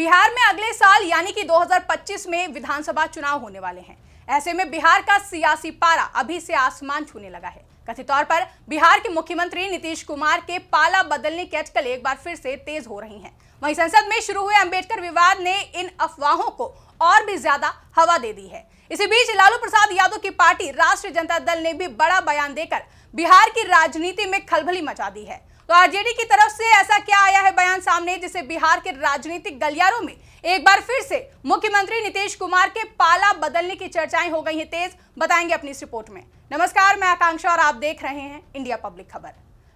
बिहार में अगले साल यानी कि 2025 में विधानसभा चुनाव होने वाले हैं। ऐसे में बिहार का सियासी पारा अभी से आसमान छूने लगा है। कथित तौर पर बिहार के मुख्यमंत्री नीतीश कुमार के पाला बदलने की अटकलें एक बार फिर से तेज हो रही हैं। वहीं संसद में शुरू हुए अंबेडकर विवाद ने इन अफवाहों को और भी ज्यादा हवा दे दी है। इसी बीच लालू प्रसाद यादव की पार्टी राष्ट्रीय जनता दल ने भी बड़ा बयान देकर बिहार की राजनीति में खलबली मचा दी है। तो आरजेडी की तरफ से ऐसा क्या आया है बयान सामने, जिसे बिहार के राजनीतिक गलियारों में एक बार फिर से मुख्यमंत्री नीतीश कुमार के पाला बदलने की चर्चाएं हो गई हैं तेज। बताएंगे अपनी इस रिपोर्ट में। नमस्कार, मैं आकांक्षा और आप देख रहे हैं इंडिया पब्लिक खबर।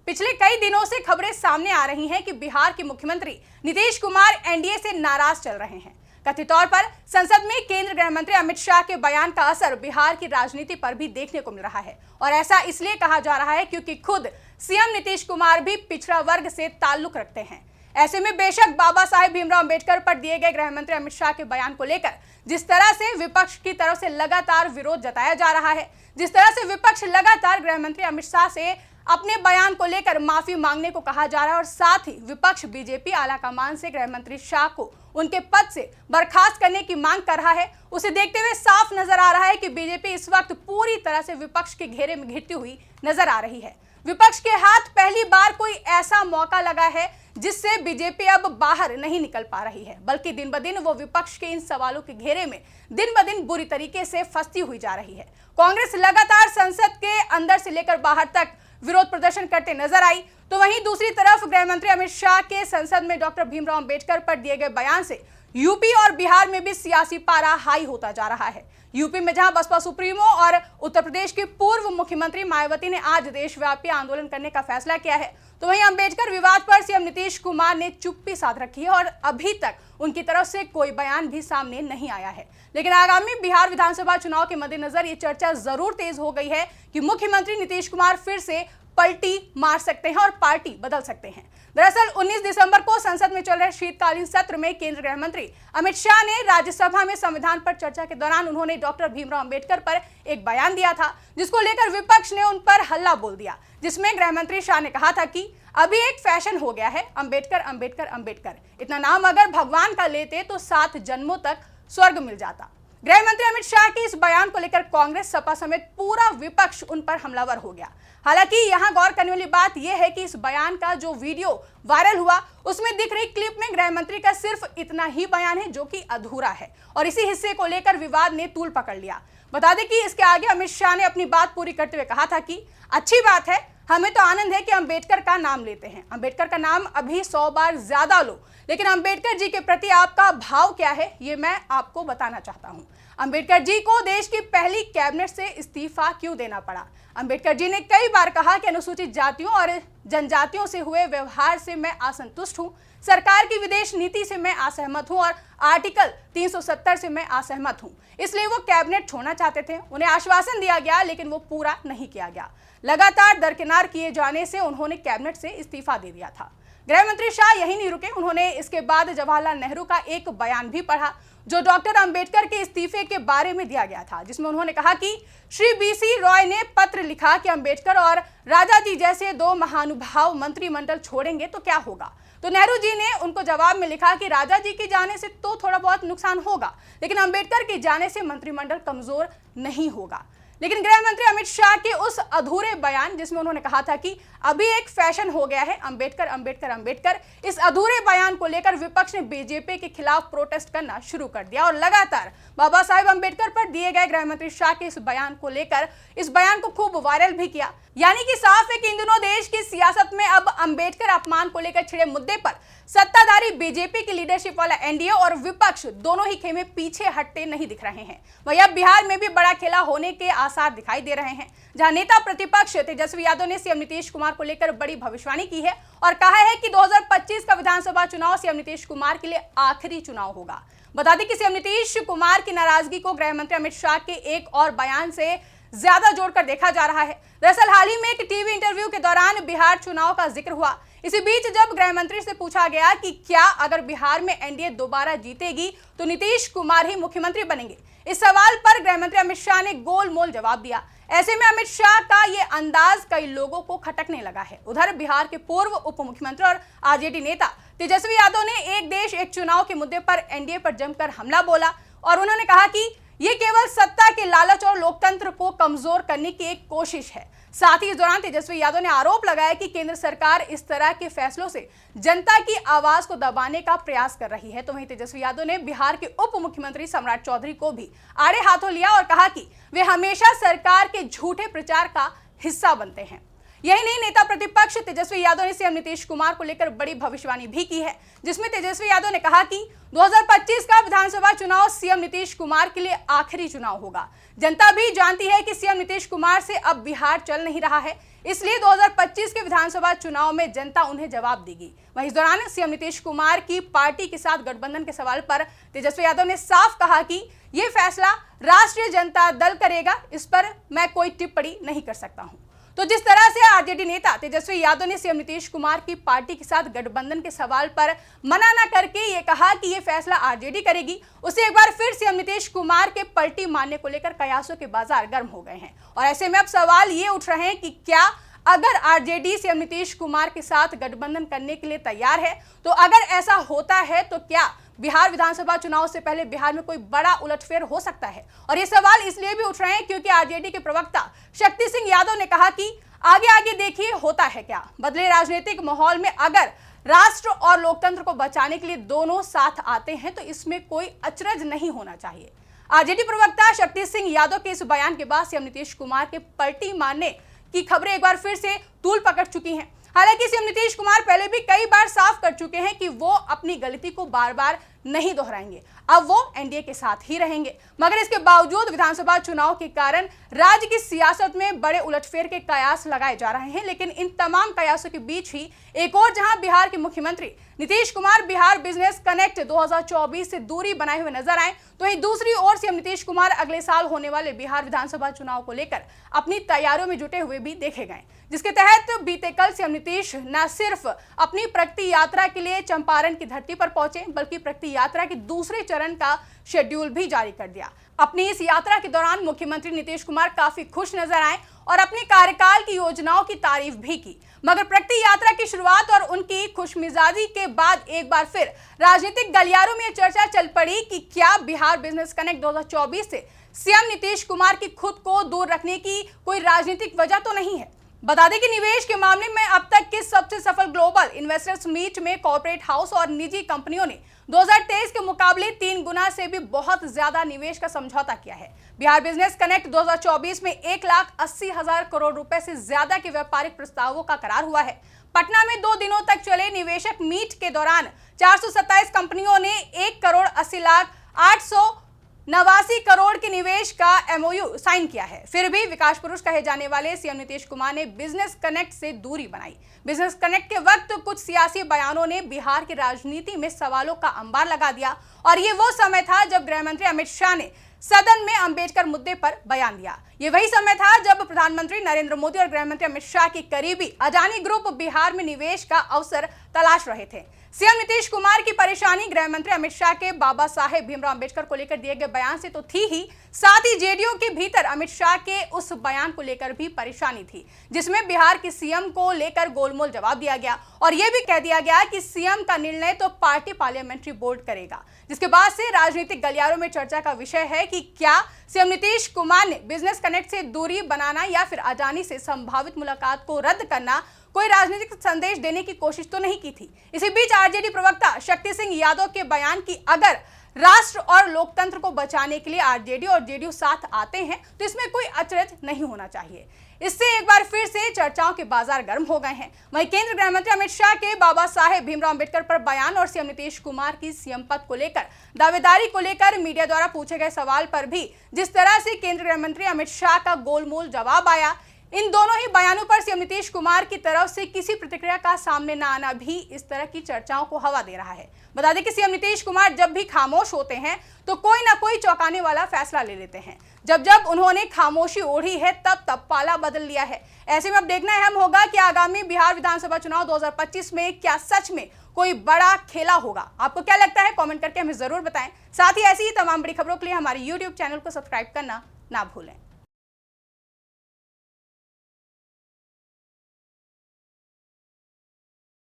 पिछले कई दिनों से खबरें सामने आ रही हैं कि बिहार के मुख्यमंत्री नीतीश कुमार एनडीए से नाराज चल रहे हैं। कथित तौर पर संसद में केंद्रीय गृह मंत्री अमित शाह के बयान का असर बिहार की राजनीति पर भी देखने को मिल रहा है, और ऐसा इसलिए कहा जा रहा है क्योंकि खुद सीएम नीतीश कुमार भी पिछड़ा वर्ग से ताल्लुक रखते हैं। ऐसे में बेशक बाबा साहेब भीमराव अंबेडकर पर दिए गए गृह मंत्री अमित शाह के बयान को लेकर जिस तरह से विपक्ष की तरफ से लगातार विरोध जताया जा रहा है, जिस तरह से विपक्ष लगातार गृह मंत्री अमित शाह से अपने बयान को लेकर माफी मांगने को कहा जा रहा है, और साथ ही विपक्ष बीजेपी आलाकमान से गृह मंत्री शाह को उनके पद से बर्खास्त करने की मांग कर रहा है, उसे देखते हुए साफ नजर आ रहा है कि बीजेपी इस वक्त पूरी तरह से विपक्ष के घेरे में घिरती हुई नजर आ रही है। विपक्ष के हाथ पहली बार कोई ऐसा मौका लगा है जिससे बीजेपी अब बाहर नहीं निकल पा रही है, बल्कि दिन ब दिन वो विपक्ष के इन सवालों के घेरे में दिन ब दिन बुरी तरीके से फंसती हुई जा रही है। कांग्रेस लगातार संसद के अंदर से लेकर बाहर तक विरोध प्रदर्शन करते नजर आई, तो वहीं दूसरी तरफ गृह मंत्री अमित शाह के संसद में डॉक्टर भीमराव अंबेडकर पर दिए गए बयान से यूपी और बिहार में भी सियासी पारा हाई होता जा रहा है। यूपी में जहां बसपा सुप्रीमो और उत्तर प्रदेश की पूर्व मुख्यमंत्री मायावती ने आज देशव्यापी आंदोलन करने का फैसला किया है, तो वहीं अंबेडकर विवाद पर सीएम नीतीश कुमार ने चुप्पी साध रखी है और अभी तक उनकी तरफ से कोई बयान भी सामने नहीं आया है। लेकिन आगामी बिहार विधानसभा चुनाव के मद्देनजर ये चर्चा जरूर तेज हो गई है कि मुख्यमंत्री नीतीश कुमार फिर से पलटी मार सकते हैं और पार्टी बदल सकते हैं। दरअसल 19 दिसंबर को संसद में चल रहे शीतकालीन सत्र में केंद्रीय गृह मंत्री अमित शाह ने राज्यसभा में संविधान पर चर्चा के दौरान उन्होंने डॉक्टर भीमराव अंबेडकर पर एक बयान दिया था, जिसको लेकर विपक्ष ने उन पर हल्ला बोल दिया, जिसमें गृह मंत्री शाह ने कहा था कि अभी एक फैशन हो गया है अंबेडकर अंबेडकर अंबेडकर, इतना नाम अगर भगवान का लेते तो 7 जन्मों तक स्वर्ग मिल जाता। गृह मंत्री अमित शाह के इस बयान को लेकर कांग्रेस सपा समेत पूरा विपक्ष उन पर हमलावर हो गया। हालांकि यहां गौर करने वाली बात यह है कि इस बयान का जो वीडियो वायरल हुआ उसमें दिख रही क्लिप में गृह मंत्री का सिर्फ इतना ही बयान है जो कि अधूरा है, और इसी हिस्से को लेकर विवाद ने तूल पकड़ लिया। बता दें कि इसके आगे अमित शाह ने अपनी बात पूरी करते हुए कहा था कि अच्छी बात है, हमें तो आनंद है कि अंबेडकर का नाम लेते हैं, अंबेडकर का नाम अभी 100 बार ज्यादा लो, लेकिन अंबेडकर जी के प्रति आपका भाव क्या है ये मैं आपको बताना चाहता हूं। अंबेडकर जी को देश की पहली कैबिनेट से इस्तीफा क्यों देना पड़ा? अंबेडकर जी ने कई बार कहा कि अनुसूचित जातियों और जनजातियों से हुए व्यवहार से मैं असंतुष्ट हूं, सरकार की विदेश नीति से मैं असहमत हूं और आर्टिकल 370 से मैं असहमत हूं, इसलिए वो कैबिनेट छोड़ना चाहते थे। उन्हें आश्वासन दिया गया लेकिन वो पूरा नहीं किया गया। लगातार दरकिनार किए जाने से उन्होंने कैबिनेट से इस्तीफा दे दिया था। गृह मंत्री शाह यही नहीं रुके, उन्होंने इसके बाद जवाहरलाल नेहरू का एक बयान भी पढ़ा जो डॉक्टर अंबेडकर के इस्तीफे के बारे में दिया गया था, जिसमें उन्होंने कहा कि श्री बीसी रॉय ने पत्र लिखा कि अंबेडकर और राजा जी जैसे 2 महानुभाव मंत्रिमंडल छोड़ेंगे तो क्या होगा। तो नेहरू जी ने उनको जवाब में लिखा कि राजा जी के जाने से तो थोड़ा बहुत नुकसान होगा, लेकिन अंबेडकर के जाने से मंत्रिमंडल कमजोर नहीं होगा। लेकिन गृह मंत्री अमित शाह के उस अधूरे बयान जिसमें उन्होंने कहा था कि अभी एक फैशन हो गया है अंबेडकर अंबेडकर अंबेडकर, इस अधूरे बयान को लेकर विपक्ष ने बीजेपी के खिलाफ प्रोटेस्ट करना शुरू कर दिया और लगातार बाबा साहेब अंबेडकर पर दिए गए गृह मंत्री शाह के इस बयान को लेकर इस बयान को खूब वायरल भी किया। यानी कि साफ है कि इन दिनों देश की सियासत में अब अंबेडकर अपमान को लेकर छिड़े मुद्दे पर सत्ताधारी बीजेपी की लीडरशिप वाला एनडीए और विपक्ष दोनों ही खेमे पीछे हटते नहीं दिख रहे हैं। वहीं अब बिहार में भी बड़ा खेला होने के आसार दिखाई दे रहे हैं, जहां नेता प्रतिपक्ष तेजस्वी यादव ने सीएम नीतीश कुमार को लेकर बड़ी भविष्यवाणी की है और कहा है कि 2025 का विधानसभा चुनाव सीएम नीतीश कुमार के लिए आखिरी चुनाव होगा। बता दें कि सीएम नीतीश कुमार की नाराजगी को गृह मंत्री अमित शाह के एक और बयान से ज्यादा जोड़कर देखा जा रहा है। दरअसल हाल ही में एक टीवी इंटरव्यू के दौरान बिहार चुनाव का जिक्र हुआ। इसी बीच जब गृह मंत्री से पूछा गया कि क्या अगर बिहार में एनडीए दोबारा जीतेगी तो नीतीश कुमार ही मुख्यमंत्री बनेंगे, इस सवाल पर गृह मंत्री अमित शाह ने गोलमोल जवाब दिया। ऐसे में अमित शाह का ये अंदाज कई लोगों को खटकने लगा है। उधर बिहार के पूर्व उप मुख्यमंत्री और आरजेडी नेता तेजस्वी यादव ने एक देश एक चुनाव के मुद्दे पर एनडीए पर जमकर हमला बोला और उन्होंने कहा कि ये केवल सत्ता के लालच और लोकतंत्र को कमजोर करने की एक कोशिश है। साथ ही इस दौरान तेजस्वी यादव ने आरोप लगाया कि केंद्र सरकार इस तरह के फैसलों से जनता की आवाज को दबाने का प्रयास कर रही है। तो वहीं तेजस्वी यादव ने बिहार के उप मुख्यमंत्री सम्राट चौधरी को भी आड़े हाथों लिया और कहा कि वे हमेशा सरकार के झूठे प्रचार का हिस्सा बनते हैं। यही नहीं, नेता प्रतिपक्ष तेजस्वी यादव ने सीएम नीतीश कुमार को लेकर बड़ी भविष्यवाणी भी की है, जिसमें तेजस्वी यादव ने कहा कि 2025 का विधानसभा चुनाव सीएम नीतीश कुमार के लिए आखिरी चुनाव होगा। जनता भी जानती है कि सीएम नीतीश कुमार से अब बिहार चल नहीं रहा है, इसलिए 2025 के विधानसभा चुनाव में जनता उन्हें जवाब देगी। वहीं इस दौरान सीएम नीतीश कुमार की पार्टी के साथ गठबंधन के सवाल पर तेजस्वी यादव ने साफ कहा कि यह फैसला राष्ट्रीय जनता दल करेगा, इस पर मैं कोई टिप्पणी नहीं कर सकता हूं। तो जिस तरह से आरजेडी नेता तेजस्वी यादव ने सीएम नीतीश कुमार की पार्टी के साथ गठबंधन के सवाल पर मना न करके ये कहा कि ये फैसला आरजेडी करेगी, उसे एक बार फिर सीएम नीतीश कुमार के पलटी मारने को लेकर कयासों के बाजार गर्म हो गए हैं। और ऐसे में अब सवाल ये उठ रहे हैं कि क्या अगर आरजेडी सीएम नीतीश कुमार के साथ गठबंधन करने के लिए तैयार है, तो अगर ऐसा होता है तो क्या बिहार विधानसभा चुनाव से पहले बिहार में कोई बड़ा उलटफेर हो सकता है? और ये सवाल इसलिए भी उठ रहे हैं क्योंकि आरजेडी के प्रवक्ता शक्ति सिंह यादव ने कहा कि आगे आगे देखिए होता है क्या। बदले राजनीतिक माहौल में अगर राष्ट्र और लोकतंत्र को बचाने के लिए दोनों साथ आते हैं तो इसमें कोई अचरज नहीं होना चाहिए। आरजेडी प्रवक्ता शक्ति सिंह यादव के इस बयान के बाद सीएम नीतीश कुमार के पलटी मारने की खबरें एक बार फिर से तूल पकड़ चुकी हैं। हालांकि सीएम नीतीश कुमार पहले भी कई बार साफ कर चुके हैं कि वो अपनी गलती को बार बार नहीं दोहराएंगे, अब वो एनडीए के साथ ही रहेंगे। मगर इसके बावजूद विधानसभा चुनाव के कारण राज्य की सियासत में बड़े उलटफेर के कयास लगाए जा रहे हैं। लेकिन इन तमाम कयासों के बीच ही एक और जहां बिहार के मुख्यमंत्री नीतीश कुमार बिहार बिजनेस कनेक्ट 2024 से दूरी बनाए हुए नजर आए, तो वहीं दूसरी ओर सीएम नीतीश कुमार अगले साल होने वाले बिहार विधानसभा चुनाव को लेकर अपनी तैयारियों में जुटे हुए भी देखे गए, जिसके तहत बीते कल सीएम नीतीश न सिर्फ अपनी प्रगति यात्रा के लिए चंपारण की धरती पर पहुंचे, बल्कि प्रगति यात्रा के दूसरे चरण का शेड्यूल भी जारी कर दिया। अपनी इस यात्रा के दौरान मुख्यमंत्री नीतीश कुमार काफी खुश नजर आए और अपने कार्यकाल की योजनाओं की तारीफ भी की। मगर प्रगति यात्रा की शुरुआत और उनकी खुशमिजाजी के बाद एक बार फिर राजनीतिक गलियारों में चर्चा चल पड़ी कि क्या बिहार बिजनेस कनेक्ट 2024 से सीएम नीतीश कुमार की खुद को दूर रखने की कोई राजनीतिक वजह तो नहीं है। बता दें कि निवेश के मामले में अब तक के सबसे सफल ग्लोबल इन्वेस्टर्स मीट में कॉर्पोरेट हाउस और निजी कंपनियों ने 2023 के मुकाबले 3 गुना से भी बहुत ज्यादा निवेश का समझौता किया है। बिहार बिजनेस कनेक्ट 2024 में 1,80,000 करोड़ रुपए से ज्यादा के व्यापारिक प्रस्तावों का करार हुआ है। पटना में 2 दिनों तक चले निवेशक मीट के दौरान 427 कंपनियों ने 1,80,889 करोड़ के निवेश का एमओयू साइन किया है। फिर भी विकास पुरुष कहे जाने वाले सीएम नीतीश कुमार ने बिजनेस कनेक्ट से दूरी बनाई। बिजनेस कनेक्ट के वक्त कुछ सियासी बयानों ने बिहार की राजनीति में सवालों का अंबार लगा दिया और ये वो समय था जब गृह मंत्री अमित शाह ने सदन में अंबेडकर मुद्दे पर बयान दिया। ये वही समय था जब प्रधानमंत्री नरेंद्र मोदी और गृह मंत्री अमित शाह के करीबी अडानी ग्रुप बिहार में निवेश का अवसर तलाश रहे थे। सीएम नीतीश कुमार की परेशानी गृह मंत्री अमित शाह के बाबा साहेब भीमराव अंबेडकर को लेकर दिए गए बयान से तो थी ही, साथ ही जेडीयू के भीतर अमित शाह के उस बयान को लेकर भी परेशानी थी, जिसमें बिहार के सीएम को लेकर गोलमोल जवाब दिया गया और यह भी कह दिया गया कि सीएम का निर्णय तो पार्टी पार्लियामेंट्री बोर्ड करेगा। जिसके बाद से राजनीतिक गलियारों में चर्चा का विषय है कि क्या सीएम नीतीश कुमार ने बिजनेस कनेक्ट से दूरी बनाना या फिर अडानी से संभावित मुलाकात को रद्द करना कोई राजनीतिक संदेश देने की कोशिश तो नहीं की थी। इसी बीच आरजेडी प्रवक्ता शक्ति सिंह यादव के बयान की अगर राष्ट्र और लोकतंत्र को बचाने के लिए आरजेडी और जेडीयू साथ आते हैं तो इसमें कोई अचरज नहीं होना चाहिए। इससे एक बार फिर से चर्चाओं के बाजार गर्म हो गए हैं। वहीं केंद्रीय गृह मंत्री अमित शाह के बाबा साहेब भीमराव अंबेडकर पर बयान और सीएम नीतीश कुमार की सीएम पद को लेकर दावेदारी को लेकर मीडिया द्वारा पूछे गए सवाल पर भी जिस तरह से केंद्रीय गृह मंत्री अमित शाह का गोलमोल जवाब आया, इन दोनों ही बयानों पर सीएम नीतीश कुमार की तरफ से किसी प्रतिक्रिया का सामने न आना भी इस तरह की चर्चाओं को हवा दे रहा है। बता दें कि सीएम नीतीश कुमार जब भी खामोश होते हैं तो कोई ना कोई चौंकाने वाला फैसला ले लेते हैं। जब उन्होंने खामोशी ओढ़ी है तब पाला बदल लिया है। ऐसे में अब देखना अहम होगा कि आगामी बिहार विधानसभा चुनाव 2025 में क्या सच में कोई बड़ा खेला होगा। आपको क्या लगता है, कमेंट करके हमें जरूर बताएं। साथ ही ऐसी ही तमाम बड़ी खबरों के लिए हमारे YouTube चैनल को सब्सक्राइब करना ना भूलें।